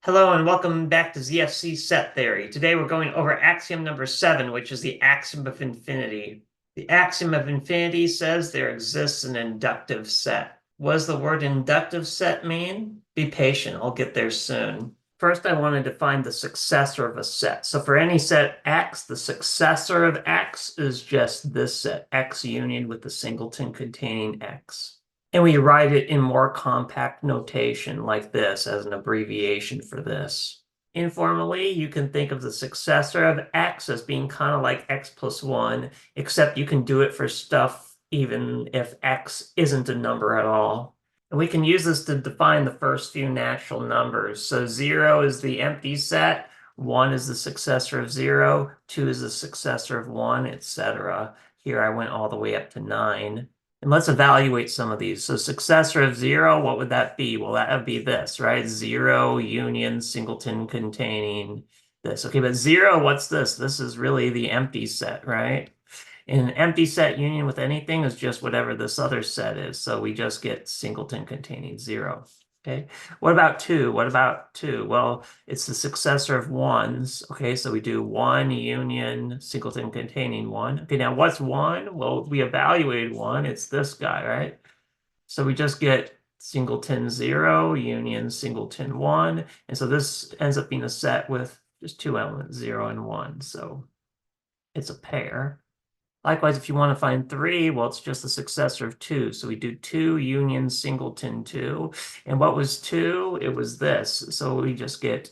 Hello and welcome back to ZFC Set Theory. Today we're going over axiom number 7, which is the axiom of infinity. The axiom of infinity says there exists an inductive set. What does the word inductive set mean? Be patient, I'll get there soon. First, I want to define the successor of a set. So for any set X, the successor of X is just this set, X union with the singleton containing X. And we write it in more compact notation like this as an abbreviation for this. Informally, you can think of the successor of X as being kind of like X plus 1, except you can do it for stuff even if X isn't a number at all. And we can use this to define the first few natural numbers. So 0 is the empty set, 1 is the successor of 0, 2 is the successor of 1, etc. Here I went all the way up to 9. And let's evaluate some of these. So successor of 0, what would that be? Well, that would be this, right? 0 union singleton containing this. Okay, but 0, what's this? This is really the empty set, right? And an empty set union with anything is just whatever this other set is. So we just get singleton containing 0. Okay, what about 2? What about 2? Well, it's the successor of 1s. Okay, so we do 1 union singleton containing 1. Okay, now what's 1? Well, we evaluated 1. It's this guy, right? So we just get singleton 0 union singleton 1. And so this ends up being a set with just two elements, 0 and 1. So it's a pair. Likewise, if you want to find 3, well, it's just the successor of 2. So we do 2 union singleton 2. And what was 2? It was this. So we just get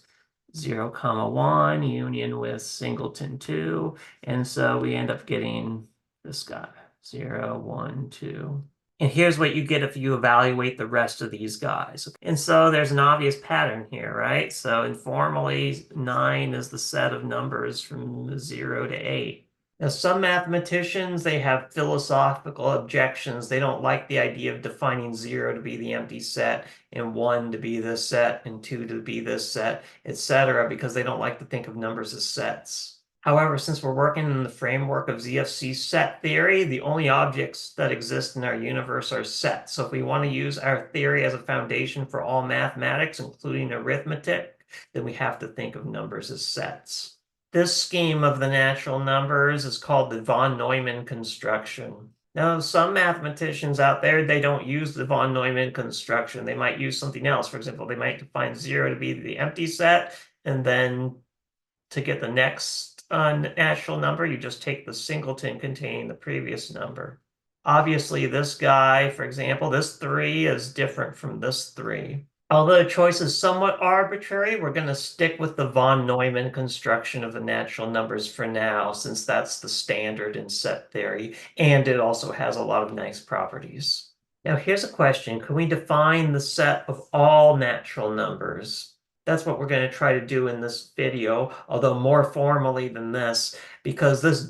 0, comma 1 union with singleton 2. And so we end up getting this guy, 0, 1, 2. And here's what you get if you evaluate the rest of these guys. And so there's an obvious pattern here, right? So informally, 9 is the set of numbers from 0 to 8. Now, some mathematicians, they have philosophical objections. They don't like the idea of defining 0 to be the empty set and 1 to be this set and 2 to be this set, etc., because they don't like to think of numbers as sets. However, since we're working in the framework of ZFC set theory, the only objects that exist in our universe are sets. So if we want to use our theory as a foundation for all mathematics, including arithmetic, then we have to think of numbers as sets. This scheme of the natural numbers is called the von Neumann construction. Now, some mathematicians out there, they don't use the von Neumann construction. They might use something else. For example, they might define 0 to be the empty set, and then to get the next natural number, you just take the singleton containing the previous number. Obviously, this guy, for example, this 3 is different from this 3. Although the choice is somewhat arbitrary, we're going to stick with the von Neumann construction of the natural numbers for now, since that's the standard in set theory, and it also has a lot of nice properties. Now, here's a question. Can we define the set of all natural numbers? That's what we're going to try to do in this video, although more formally than this, because this ...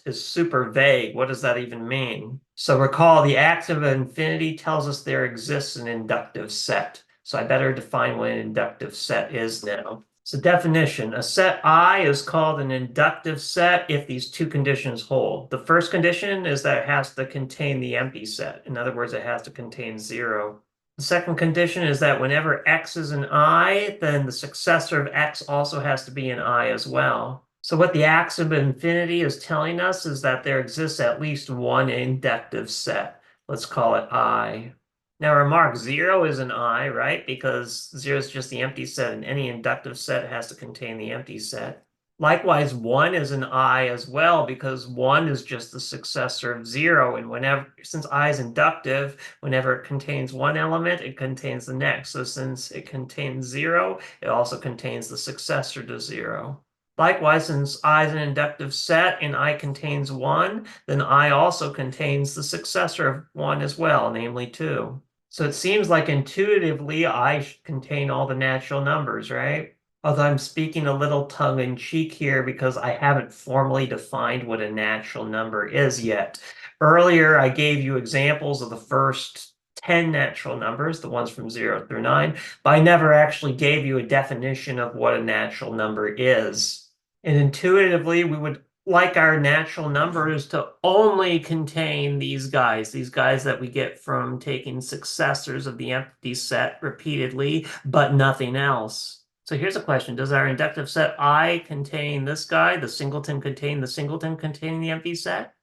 is super vague. What does that even mean? So recall the axiom of infinity tells us there exists an inductive set. So I better define what an inductive set is now. So definition, a set I is called an inductive set if these two conditions hold. The first condition is that it has to contain the empty set. In other words, it has to contain 0. The second condition is that whenever X is an I, then the successor of X also has to be an I as well. So what the axiom of infinity is telling us is that there exists at least one inductive set. Let's call it I. Now remark, 0 is an I, right? Because 0 is just the empty set, and any inductive set has to contain the empty set. Likewise, 1 is an I as well, because 1 is just the successor of 0. And since I is inductive, whenever it contains one element, it contains the next. So since it contains 0, it also contains the successor to 0. Likewise, since I is an inductive set and I contains 1, then I also contains the successor of 1 as well, namely 2. So it seems like intuitively I should contain all the natural numbers, right? Although I'm speaking a little tongue-in-cheek here because I haven't formally defined what a natural number is yet. Earlier, I gave you examples of the first 10 natural numbers, the ones from 0 through 9, but I never actually gave you a definition of what a natural number is. And intuitively, we would like our natural numbers, to only contain these guys that we get from taking successors of the empty set repeatedly, but nothing else. So here's a question. Does our inductive set I contain this guy, the singleton contain the singleton containing the empty set?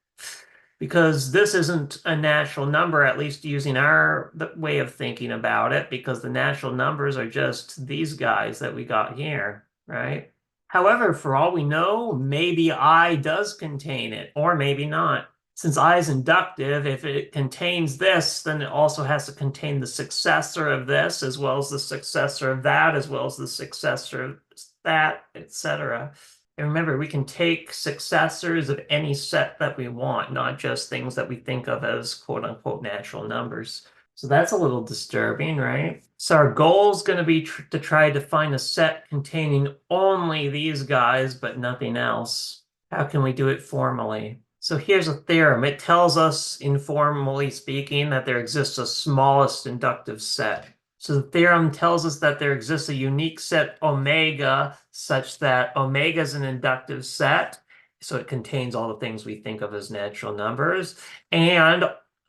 Because this isn't a natural number, at least using our way of thinking about it, because the natural numbers are just these guys that we got here, right? However, for all we know, maybe I does contain it, or maybe not. Since I is inductive, if it contains this, then it also has to contain the successor of this, as well as the successor of that, as well as the successor of that, etc. And remember, we can take successors of any set that we want, not just things that we think of as quote unquote natural numbers. So that's a little disturbing, right? So our goal is going to be to try to find a set containing only these guys, but nothing else. How can we do it formally? So here's a theorem. It tells us, informally speaking, that there exists a smallest inductive set. So the theorem tells us that there exists a unique set omega such that omega is an inductive set. So it contains all the things we think of as natural numbers. And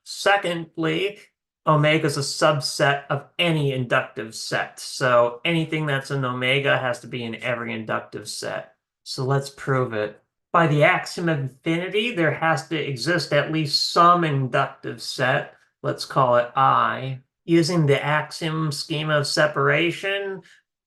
secondly, omega is a subset of any inductive set. So anything that's an omega has to be in every inductive set. So let's prove it. By the axiom of infinity, there has to exist at least some inductive set. Let's call it I. Using the axiom schema of separation,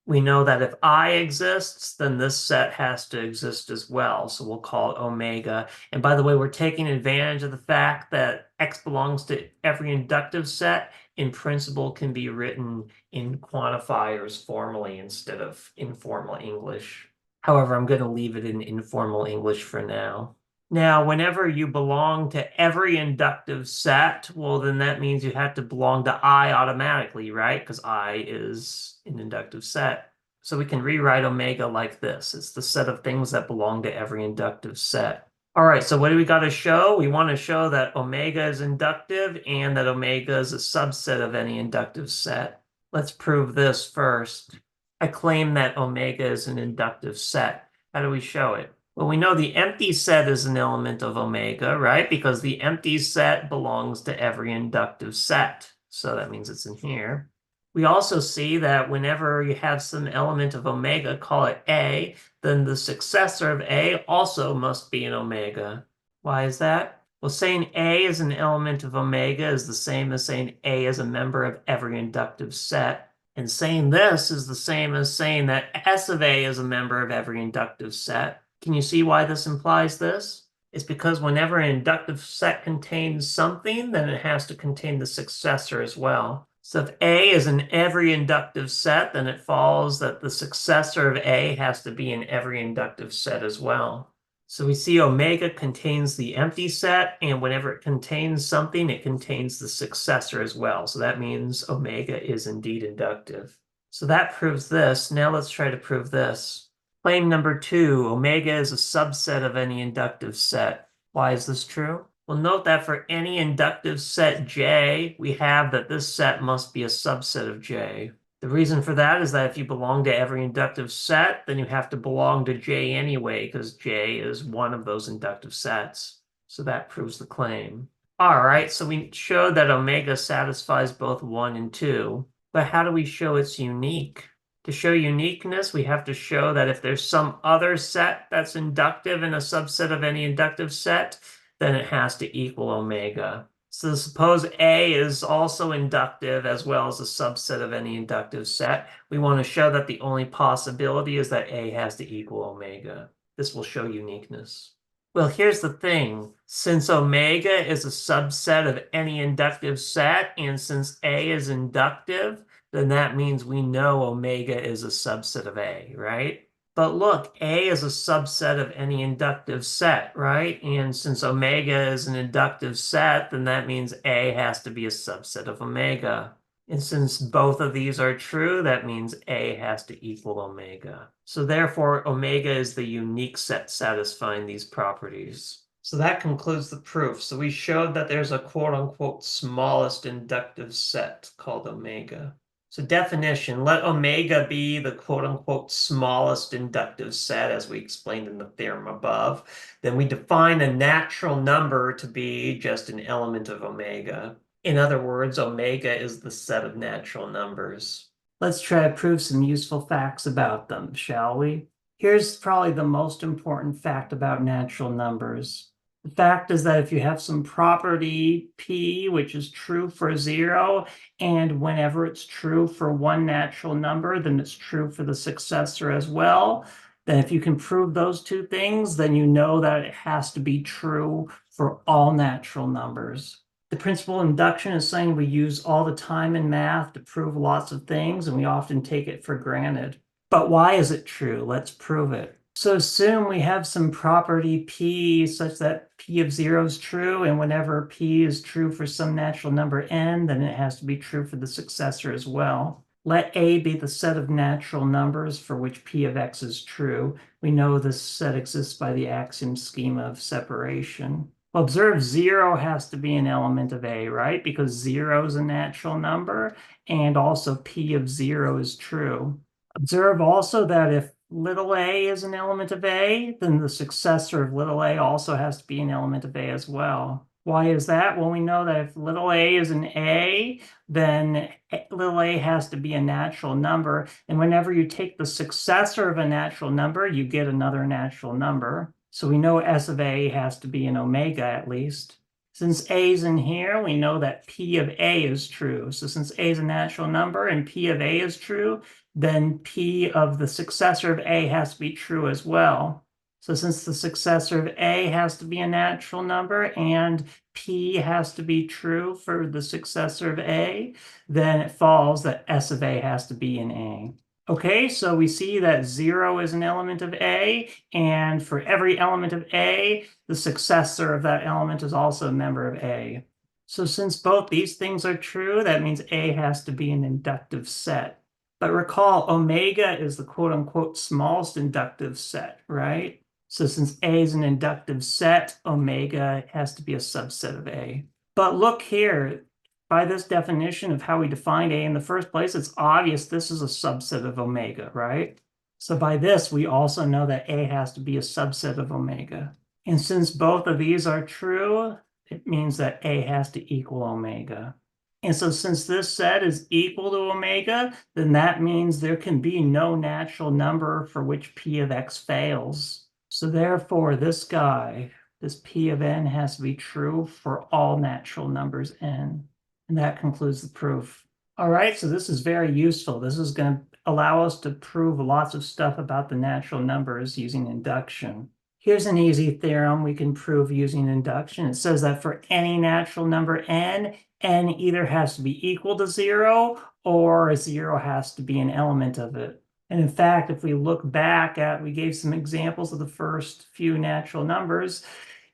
we know that if I exists, then this set has to exist as well. So we'll call it omega. And by the way, we're taking advantage of the fact that X belongs to every inductive set. In principle, can be written in quantifiers formally instead of informal English. However, I'm going to leave it in informal English for now. Now, whenever you belong to every inductive set, well, then that means you have to belong to I automatically, right? Because I is an inductive set. So we can rewrite omega like this. It's the set of things that belong to every inductive set. All right, so what do we got to show? We want to show that omega is inductive and that omega is a subset of any inductive set. Let's prove this first. I claim that omega is an inductive set. How do we show it? Well, we know the empty set is an element of omega, right? Because the empty set belongs to every inductive set. So that means it's in here. We also see that whenever you have some element of omega, call it A, then the successor of A also must be an omega. Why is that? Well, saying A is an element of omega is the same as saying A is a member of every inductive set. And saying this is the same as saying that S of A is a member of every inductive set. Can you see why this implies this? It's because whenever an inductive set contains something, then it has to contain the successor as well. So if A is in every inductive set, then it follows that the successor of A has to be in every inductive set as well. So we see omega contains the empty set, and whenever it contains something, it contains the successor as well. So that means omega is indeed inductive. So that proves this. Now let's try to prove this. Claim number 2, omega is a subset of any inductive set. Why is this true? Well, note that for any inductive set J, we have that this set must be a subset of J. The reason for that is that if you belong to every inductive set, then you have to belong to J anyway, because J is one of those inductive sets. So that proves the claim. All right, so we showed that omega satisfies both 1 and 2. But how do we show it's unique? To show uniqueness, we have to show that if there's some other set that's inductive and a subset of any inductive set, then it has to equal omega. So suppose A is also inductive as well as a subset of any inductive set. We want to show that the only possibility is that A has to equal omega. This will show uniqueness. Well, here's the thing. Since omega is a subset of any inductive set, and since A is inductive, then that means we know omega is a subset of A, right? But look, A is a subset of any inductive set, right? And since omega is an inductive set, then that means A has to be a subset of omega. And since both of these are true, that means A has to equal omega. So therefore, omega is the unique set satisfying these properties. So that concludes the proof. So we showed that there's a quote-unquote smallest inductive set called omega. So definition, let omega be the quote-unquote smallest inductive set, as we explained in the theorem above. Then we define a natural number to be just an element of omega. In other words, omega is the set of natural numbers. Let's try to prove some useful facts about them, shall we? Here's probably the most important fact about natural numbers. The fact is that if you have some property P, which is true for 0, and whenever it's true for one natural number, then it's true for the successor as well. Then if you can prove those two things, then you know that it has to be true for all natural numbers. The principle of induction is something we use all the time in math to prove lots of things, and we often take it for granted. But why is it true? Let's prove it. So assume we have some property P such that P of 0 is true, and whenever P is true for some natural number n, then it has to be true for the successor as well. Let A be the set of natural numbers for which P of x is true. We know this set exists by the axiom schema of separation. Well, observe 0 has to be an element of A, right? Because 0 is a natural number, and also P of 0 is true. Observe also that if little a is an element of A, then the successor of little a also has to be an element of A as well. Why is that? Well, we know that if little a is an A, then little a has to be a natural number. And whenever you take the successor of a natural number, you get another natural number. So we know S of A has to be an omega at least. Since A is in here, we know that P of A is true. So since A is a natural number and P of A is true, then P of the successor of A has to be true as well. So since the successor of A has to be a natural number and P has to be true for the successor of A, then it follows that S of A has to be an A. Okay, so we see that 0 is an element of A, and for every element of A, the successor of that element is also a member of A. So since both these things are true, that means A has to be an inductive set. But recall, omega is the quote-unquote smallest inductive set, right? So since A is an inductive set, omega has to be a subset of A. But look here, by this definition of how we defined A in the first place, it's obvious this is a subset of omega, right? So by this, we also know that A has to be a subset of omega. And since both of these are true, it means that A has to equal omega. And so since this set is equal to omega, then that means there can be no natural number for which P of x fails. So therefore, this guy, this P of n, has to be true for all natural numbers n. And that concludes the proof. All right, so this is very useful. This is going to allow us to prove lots of stuff about the natural numbers using induction. Here's an easy theorem we can prove using induction. It says that for any natural number n, n either has to be equal to 0 or 0 has to be an element of it. And in fact, if we look back at, we gave some examples of the first few natural numbers.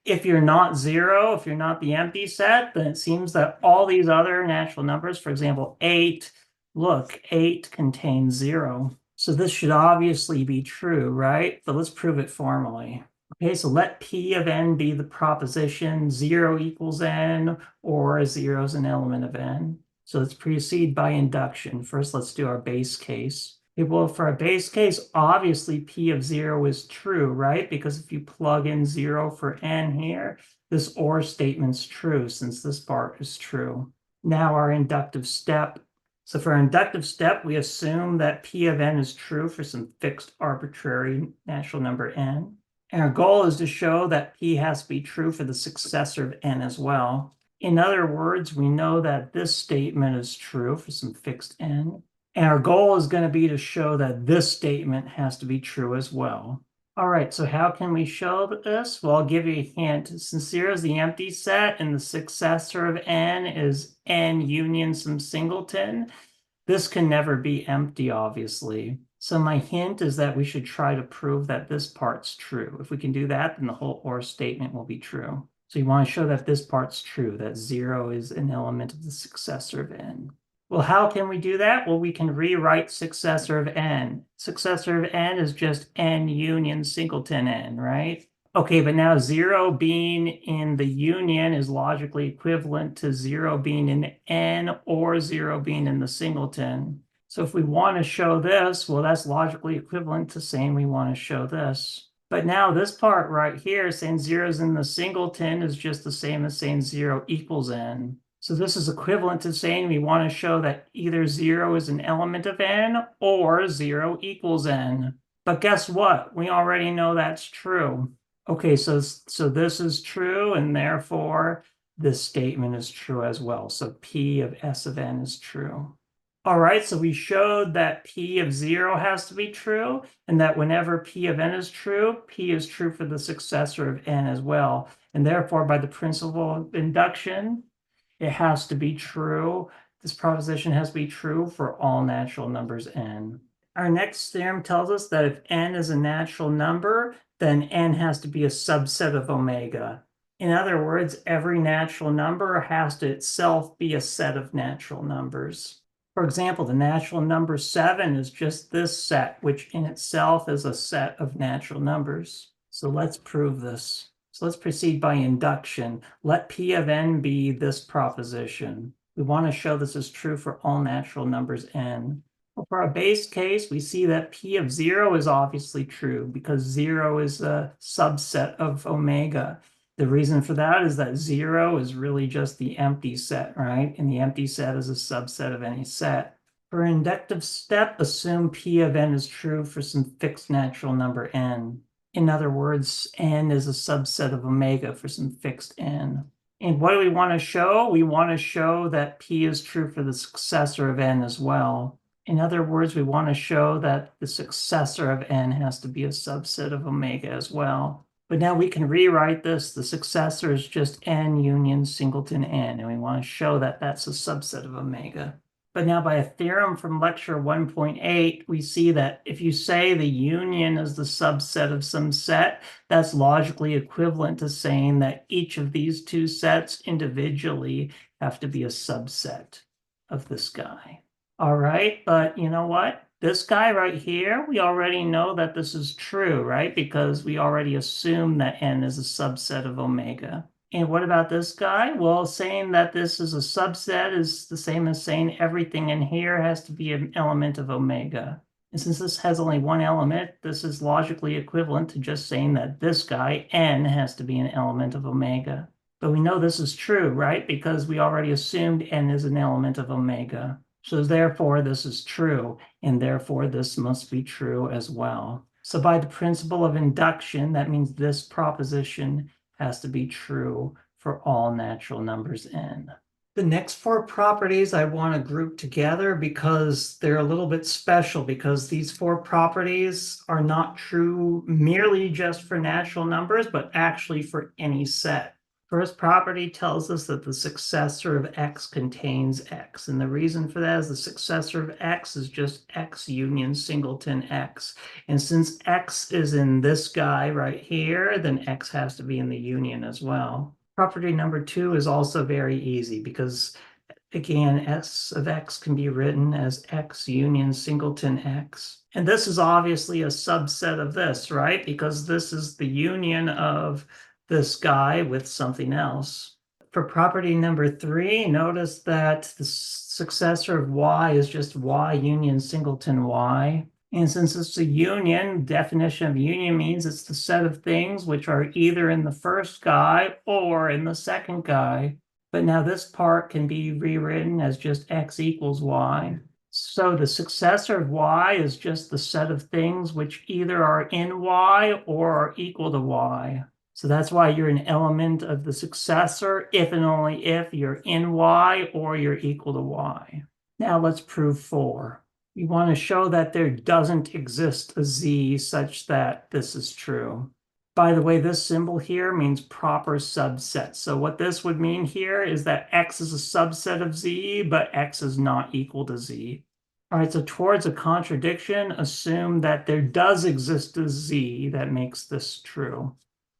If you're not 0, if you're not the empty set, then it seems that all these other natural numbers, for example, 8, look, 8 contains 0. So this should obviously be true, right? But let's prove it formally. Okay, so let P of n be the proposition 0 equals n, or 0 is an element of n. So let's proceed by induction. First, let's do our base case. Okay, well, for our base case, obviously P of 0 is true, right? Because if you plug in 0 for n here, this or statement's true since this part is true. Now our inductive step. So for our inductive step, we assume that P of n is true for some fixed arbitrary natural number n. And our goal is to show that P has to be true for the successor of n as well. In other words, we know that this statement is true for some fixed n. And our goal is going to be to show that this statement has to be true as well. All right, so how can we show this? Well, I'll give you a hint. Since 0 is the empty set and the successor of n is n union some singleton, this can never be empty, obviously. So my hint is that we should try to prove that this part's true. If we can do that, then the whole or statement will be true. So you want to show that this part's true, that 0 is an element of the successor of n. Well, how can we do that? Well, we can rewrite successor of n. Successor of n is just n union singleton n, right? Okay, but now 0 being in the union is logically equivalent to 0 being in n or 0 being in the singleton. So if we want to show this, well, that's logically equivalent to saying we want to show this. But now this part right here, saying 0 is in the singleton, is just the same as saying 0 equals n. So this is equivalent to saying we want to show that either 0 is an element of n or 0 equals n. But guess what? We already know that's true. Okay, so this is true, and therefore this statement is true as well. So P of S of n is true. All right, so we showed that P of 0 has to be true, and that whenever P of n is true, P is true for the successor of n as well. And therefore, by the principle of induction, it has to be true. This proposition has to be true for all natural numbers n. Our next theorem tells us that if n is a natural number, then n has to be a subset of omega. In other words, every natural number has to itself be a set of natural numbers. For example, the natural number 7 is just this set, which in itself is a set of natural numbers. So let's prove this. So let's proceed by induction. Let P of n be this proposition. We want to show this is true for all natural numbers n. Well, for our base case, we see that P of 0 is obviously true because 0 is a subset of omega. The reason for that is that 0 is really just the empty set, right? And the empty set is a subset of any set. For an inductive step, assume P of n is true for some fixed natural number n. In other words, n is a subset of omega for some fixed n. And what do we want to show? We want to show that P is true for the successor of n as well. In other words, we want to show that the successor of n has to be a subset of omega as well. But now we can rewrite this. The successor is just n union singleton n, and we want to show that that's a subset of omega. But now by a theorem from lecture 1.8, we see that if you say the union is the subset of some set, that's logically equivalent to saying that each of these two sets individually have to be a subset of this guy. All right, but you know what? This guy right here, we already know that this is true, right? Because we already assume that n is a subset of omega. And what about this guy? Well, saying that this is a subset is the same as saying everything in here has to be an element of omega. And since this has only one element, this is logically equivalent to just saying that this guy, n, has to be an element of omega. But we know this is true, right? Because we already assumed n is an element of omega. So therefore, this is true, and therefore this must be true as well. So by the principle of induction, that means this proposition has to be true for all natural numbers n. The next four properties I want to group together because they're a little bit special, because these four properties are not true merely just for natural numbers, but actually for any set. First property tells us that the successor of x contains x. And the reason for that is the successor of x is just x union singleton x. And since x is in this guy right here, then x has to be in the union as well. Property number 2 is also very easy because, again, S of x can be written as x union singleton x. And this is obviously a subset of this, right? Because this is the union of this guy with something else. For property number 3, notice that the successor of y is just y union singleton y. And since it's a union, definition of union means it's the set of things which are either in the first guy or in the second guy. But now this part can be rewritten as just x equals y. So the successor of y is just the set of things which either are in y or are equal to y. So that's why you're an element of the successor if and only if you're in y or you're equal to y. Now let's prove 4. We want to show that there doesn't exist a z such that this is true. By the way, this symbol here means proper subset. So what this would mean here is that x is a subset of z, but x is not equal to z. All right, so towards a contradiction, assume that there does exist a z that makes this true.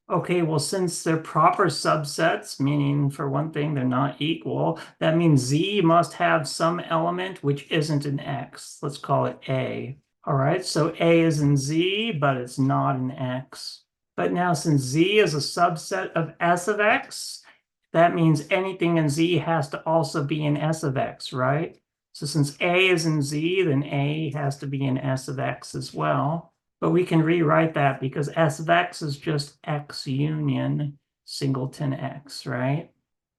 Okay, well, since they're proper subsets, meaning for one thing, they're not equal, that means z must have some element which isn't an x. Let's call it a. All right, so a is in z, but it's not an x. But now since z is a subset of s of x, that means anything in z has to also be in s of x, right? So since A is in Z, then A has to be in S of X as well. But we can rewrite that because S of X is just X union singleton X, right?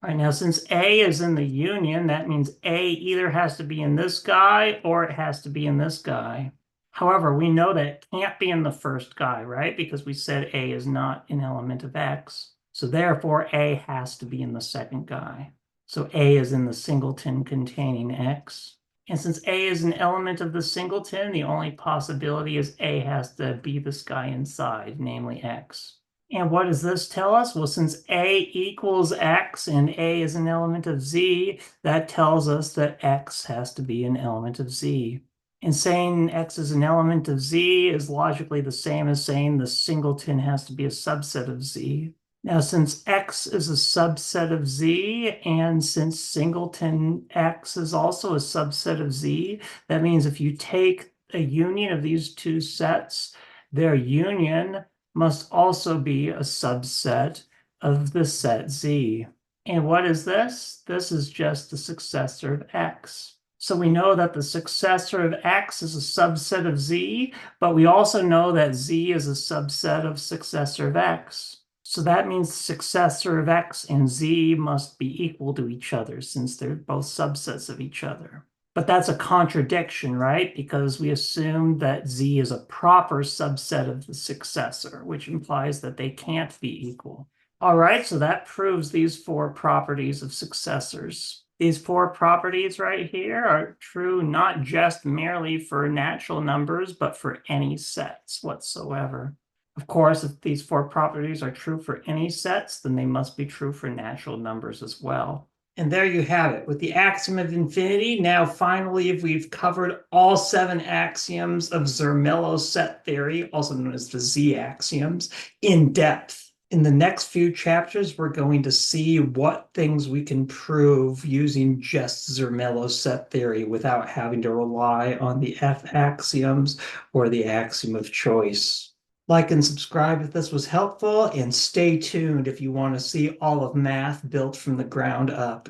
All right, now since A is in the union, that means A either has to be in this guy or it has to be in this guy. However, we know that it can't be in the first guy, right? Because we said A is not an element of X. So therefore, A has to be in the second guy. So A is in the singleton containing X. And since A is an element of the singleton, the only possibility is A has to be this guy inside, namely X. And what does this tell us? Well, since A equals X and A is an element of Z, that tells us that X has to be an element of Z. And saying X is an element of Z is logically the same as saying the singleton has to be a subset of Z. Now, since X is a subset of Z, and since singleton X is also a subset of Z, that means if you take a union of these two sets, their union must also be a subset of the set Z. And what is this? This is just the successor of X. So we know that the successor of X is a subset of Z, but we also know that Z is a subset of successor of X. So that means the successor of X and Z must be equal to each other since they're both subsets of each other. But that's a contradiction, right? Because we assume that Z is a proper subset of the successor, which implies that they can't be equal. All right, so that proves these four properties of successors. These four properties right here are true not just merely for natural numbers, but for any sets whatsoever. Of course, if these four properties are true for any sets, then they must be true for natural numbers as well. And there you have it. With the axiom of infinity, now finally we've covered all 7 axioms of Zermelo's set theory, also known as the Z axioms, in depth. In the next few chapters, we're going to see what things we can prove using just Zermelo's set theory without having to rely on the F axioms or the axiom of choice. Like and subscribe if this was helpful, and stay tuned if you want to see all of math built from the ground up.